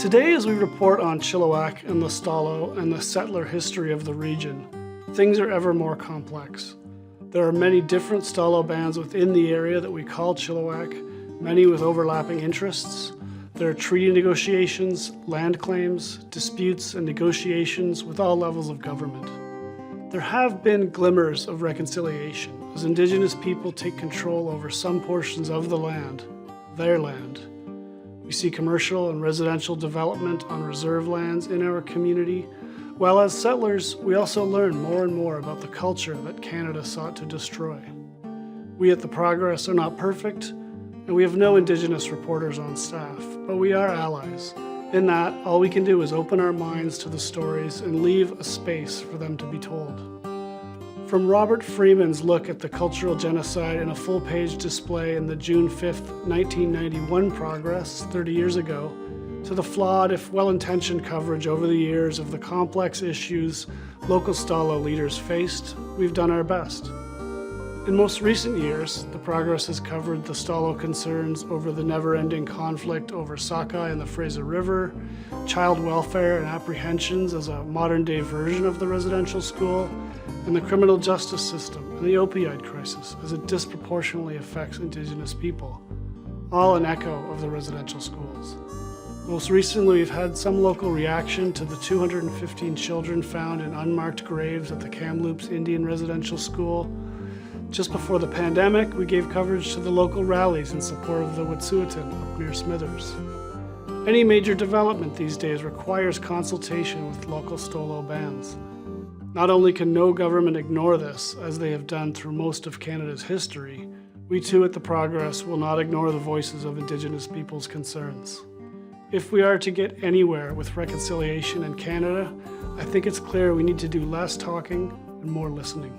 Today, as we report on Chilliwack and the Stalo and the settler history of the region, things are ever more complex. There are many different Stalo bands within the area that we call Chilliwack, many with overlapping interests. There are treaty negotiations, land claims, disputes, and negotiations with all levels of government. There have been glimmers of reconciliation as Indigenous people take control over some portions of the land, their land. We see commercial and residential development on reserve lands in our community, while as settlers, we also learn more and more about the culture that Canada sought to destroy. We at the Progress are not perfect, and we have no Indigenous reporters on staff, but we are allies. In that, all we can do is open our minds to the stories and leave a space for them to be told. From Robert Freeman's look at the cultural genocide in a full-page display in the June 5th, 1991 Progress, 30 years ago, to the flawed, if well-intentioned coverage over the years of the complex issues local Stalo leaders faced, we've done our best. In most recent years, the Progress has covered the Stalo concerns over the never-ending conflict over Sockeye and the Fraser River, child welfare and apprehensions as a modern-day version of the residential school, and the criminal justice system and the opioid crisis as it disproportionately affects Indigenous people, all an echo of the residential schools. Most recently, we've had some local reaction to the 215 children found in unmarked graves at the Kamloops Indian Residential School. Just before the pandemic, we gave coverage to the local rallies in support of the Wet'suwet'en up near Smithers. Any major development these days requires consultation with local Stolo bands. Not only can no government ignore this, as they have done through most of Canada's history, we too at the Progress will not ignore the voices of Indigenous people's concerns. If we are to get anywhere with reconciliation in Canada, I think it's clear we need to do less talking and more listening.